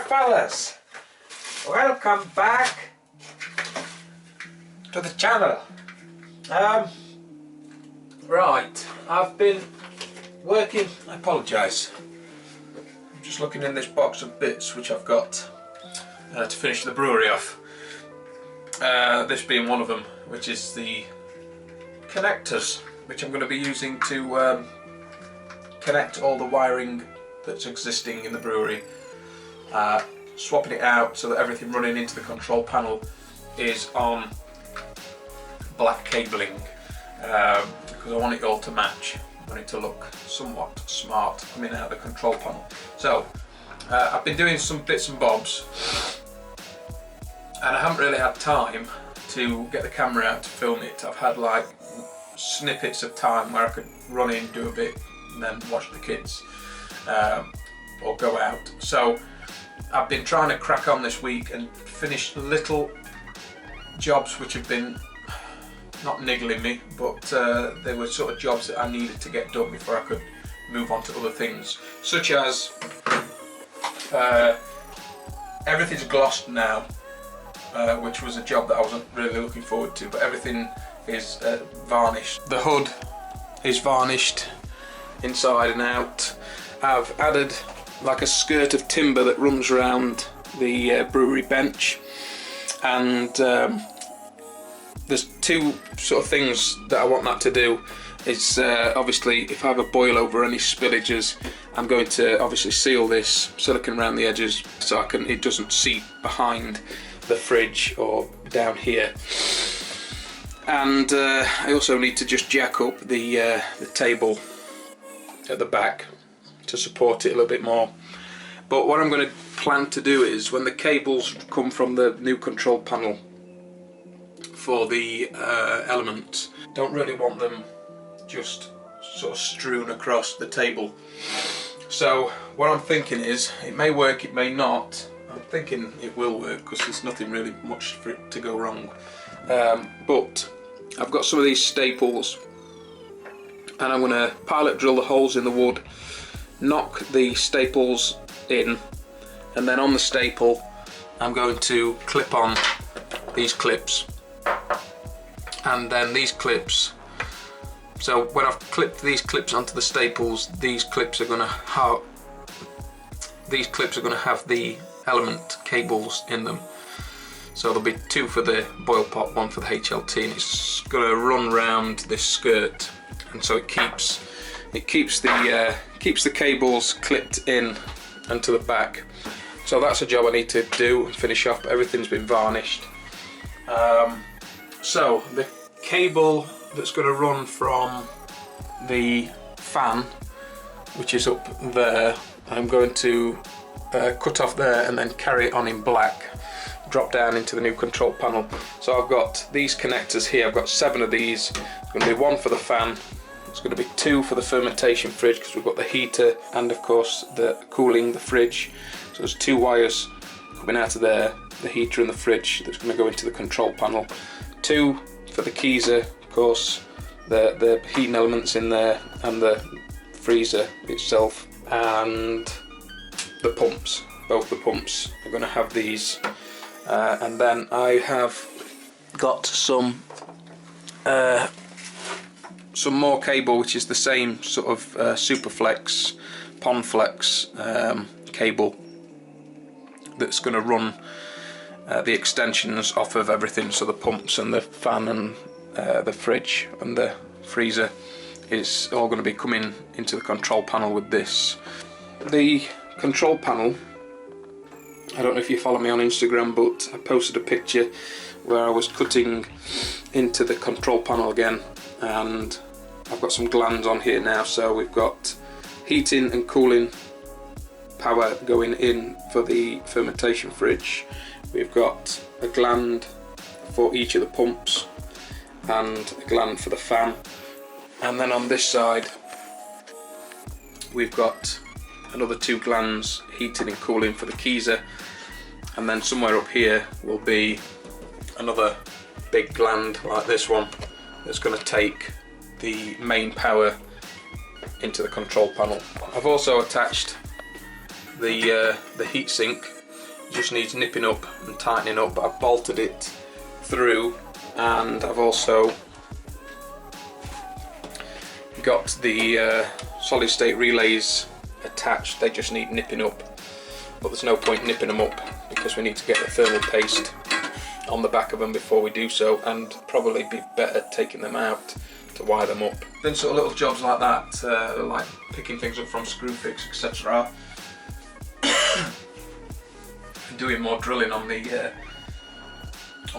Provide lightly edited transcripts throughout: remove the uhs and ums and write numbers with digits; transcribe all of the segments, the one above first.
Alright fellas, welcome back to the channel. Right, I've been working, I apologise, I'm just looking in this box of bits which I've got to finish the brewery off. This being one of them, which is the connectors, which I'm going to be using to connect all the wiring that's existing in the brewery, swapping it out so that everything running into the control panel is on black cabling, because I want it all to match. I want it to look somewhat smart coming out of the control panel. So I've been doing some bits and bobs, and I haven't really had time to get the camera out to film it. I've had like snippets of time where I could run in, do a bit, and then watch the kids or go out. So I've been trying to crack on this week and finish little jobs which have been not niggling me, but they were sort of jobs that I needed to get done before I could move on to other things, such as everything's glossed now, which was a job that I wasn't really looking forward to, but everything is varnished. The hood is varnished inside and out. I've added like a skirt of timber that runs around the brewery bench, and there's two sort of things that I want that to do. It's obviously if I have a boil over any spillages, I'm going to obviously seal this silicone around the edges so it doesn't seep behind the fridge or down here. And I also need to just jack up the table at the back to support it a little bit more. But what I'm going to plan to do is, when the cables come from the new control panel for the elements, don't really want them just sort of strewn across the table. So what I'm thinking is, it may work, it may not. I'm thinking it will work because there's nothing really much for it to go wrong. But I've got some of these staples, and I'm going to pilot drill the holes in the wood, knock the staples in, and then on the staple I'm going to clip on these clips, and then these clips. So when I've clipped these clips onto the staples, these clips are going to have the element cables in them. So there'll be two for the boil pot, one for the HLT, and it's going to run round this skirt, and so it keeps the cables clipped in and to the back. So that's a job I need to do and finish off. Everything's been varnished. So the cable that's going to run from the fan, which is up there, I'm going to cut off there and then carry it on in black, drop down into the new control panel. So I've got these connectors here. I've got 7 of these. It's going to be 1 for the fan. It's going to be 2 for the fermentation fridge, because we've got the heater and of course the cooling the fridge. So there's 2 wires coming out of there, the heater and the fridge, that's going to go into the control panel. 2 for the keezer, of course, the heating elements in there, and the freezer itself, and the pumps. Both the pumps are going to have these. And then I have got some more cable, which is the same sort of Superflex, Ponflex cable, that's going to run the extensions off of everything. So the pumps and the fan and the fridge and the freezer is all going to be coming into the control panel with this. The control panel, I don't know if you follow me on Instagram, but I posted a picture where I was cutting into the control panel again, and I've got some glands on here now. So we've got heating and cooling power going in for the fermentation fridge. We've got a gland for each of the pumps and a gland for the fan. And then on this side we've got another 2 glands, heating and cooling for the keezer. And then somewhere up here will be another big gland like this one that's going to take the main power into the control panel. I've also attached the heat sink just needs nipping up and tightening up. I've bolted it through, and I've also got the solid state relays attached. They just need nipping up, but there's no point nipping them up because we need to get the thermal paste on the back of them before we do so, and probably be better taking them out to wire them up. Then sort of little jobs like that, like picking things up from Screwfix, etc. Doing more drilling on the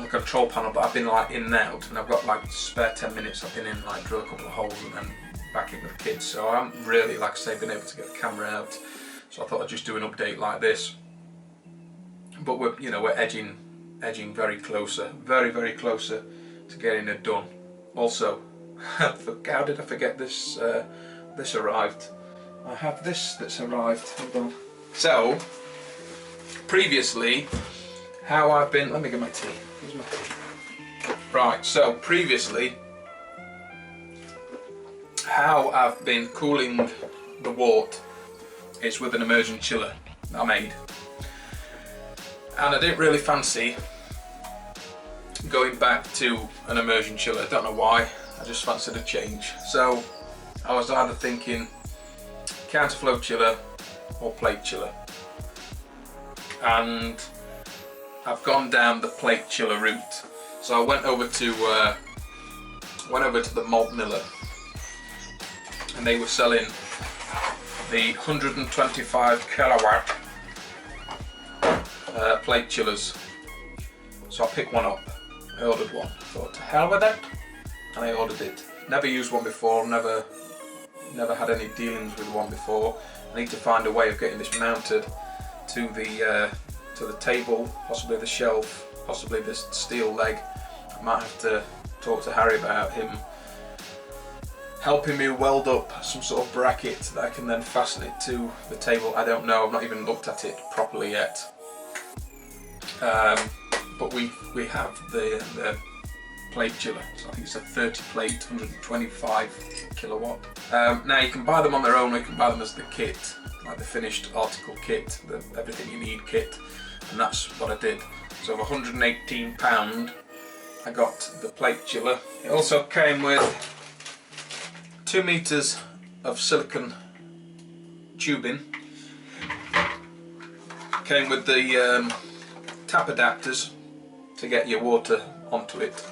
control panel, but I've been like in and out, and I've got like spare 10 minutes. I've been in, like, drill a couple of holes and then back in with the kids, so I haven't really, like I say, been able to get the camera out. So I thought I'd just do an update like this. But we're edging very very closer to getting it done. Also, how did I forget this? This arrived. I have this that's arrived. Hold on. So previously, how I've been. Let me get my tea. Here's my tea. Right. So previously, how I've been cooling the wort is with an immersion chiller that I made, and I didn't really fancy going back to an immersion chiller. I don't know why, I just fancied a change. So I was either thinking counterflow chiller or plate chiller, and I've gone down the plate chiller route. So I went over to the malt miller, and they were selling the 125 kilowatt plate chillers. So I picked one up. I ordered one. I thought, to hell with it, and I ordered it. Never used one before. Never had any dealings with one before. I need to find a way of getting this mounted to the table, possibly the shelf, possibly this steel leg. I might have to talk to Harry about him helping me weld up some sort of bracket that I can then fasten it to the table. I don't know, I've not even looked at it properly yet. But we have the plate chiller, so I think it's a 30 plate, 125 kilowatt. Now you can buy them on their own, or you can buy them as the kit, like the finished article kit, the everything you need kit, and that's what I did. So for £118 I got the plate chiller. It also came with 2 meters of silicone tubing. Came with the tap adapters to get your water onto it,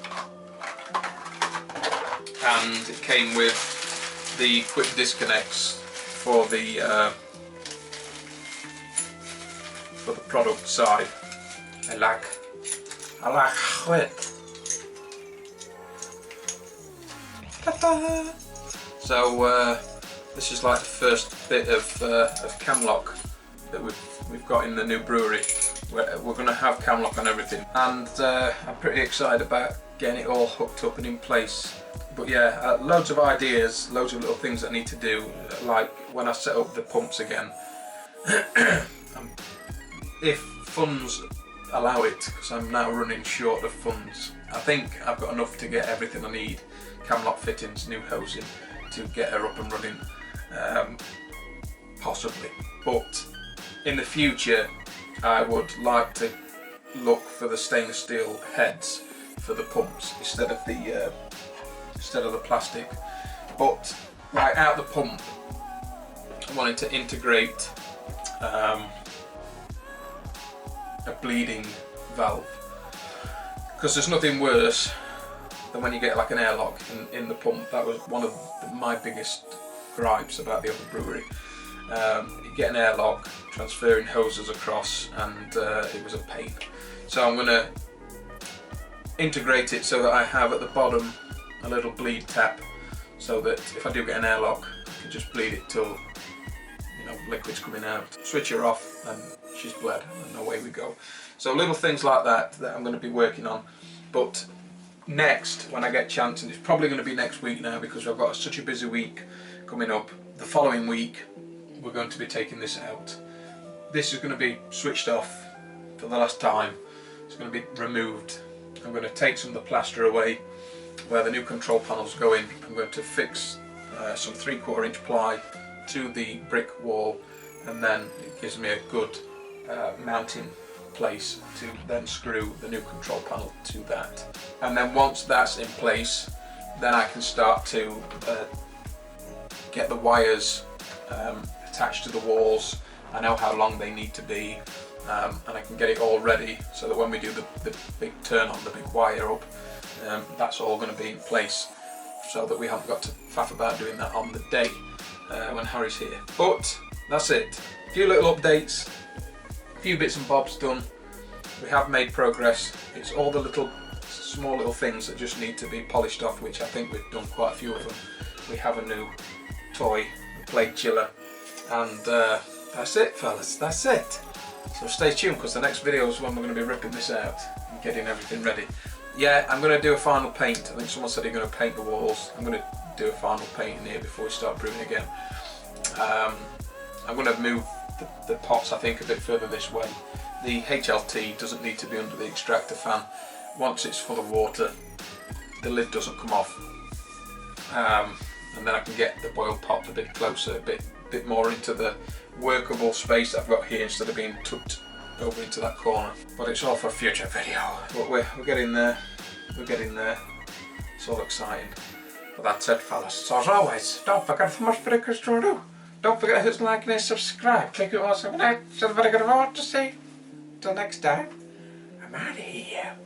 and it came with the quick disconnects for the product side. I like it. So this is like the first bit of cam lock that we've got in the new brewery. We're going to have cam lock on everything, and I'm pretty excited about getting it all hooked up and in place. But yeah, loads of ideas, loads of little things that I need to do, like when I set up the pumps again. If funds allow it, because I'm now running short of funds. I think I've got enough to get everything I need, cam lock fittings, new hosing, to get her up and running, possibly. But in the future I would like to look for the stainless steel heads for the pumps instead of the plastic. But right out the pump, I wanted to integrate a bleeding valve, because there's nothing worse than when you get like an airlock in the pump. That was one of my biggest gripes about the other brewery. You get an airlock, transferring hoses across, and it was a pain. So I'm going to integrate it so that I have at the bottom a little bleed tap, so that if I do get an airlock, I can just bleed it till liquid's coming out. Switch her off and she's bled, and away we go. So little things like that I'm going to be working on. But next, when I get a chance, and it's probably going to be next week now because I've got such a busy week coming up, the following week we're going to be taking this out. This is going to be switched off for the last time. It's going to be removed. I'm going to take some of the plaster away where the new control panels go in. I'm going to fix some 3/4 inch ply to the brick wall, and then it gives me a good mounting place to then screw the new control panel to that. And then once that's in place, then I can start to get the wires attached to the walls. I know how long they need to be, and I can get it all ready so that when we do the big turn on, the big wire up, that's all going to be in place, so that we haven't got to faff about doing that on the day when Harry's here. But that's it. A few little updates, a few bits and bobs done. We have made progress. It's all the little small little things that just need to be polished off, which I think we've done quite a few of them. We have a new toy plate chiller, and that's it, fellas, that's it. So stay tuned, because the next video is when we're going to be ripping this out and getting everything ready. Yeah, I'm going to do a final paint. I think someone said they're going to paint the walls. I'm going to do a final paint in here before we start brewing again. I'm going to move the pots, I think, a bit further this way. The HLT doesn't need to be under the extractor fan. Once it's full of water, the lid doesn't come off, and then I can get the boil pot a bit closer, a bit more into the workable space that I've got here, instead of being tucked over into that corner. But it's all for a future video. But we're getting there. We're getting there. It's all exciting. But that's it, fellas. So as always, don't forget to much for the do. Don't forget to hit the like and subscribe. Click it also. So very good to see. Till next time, I'm out of here.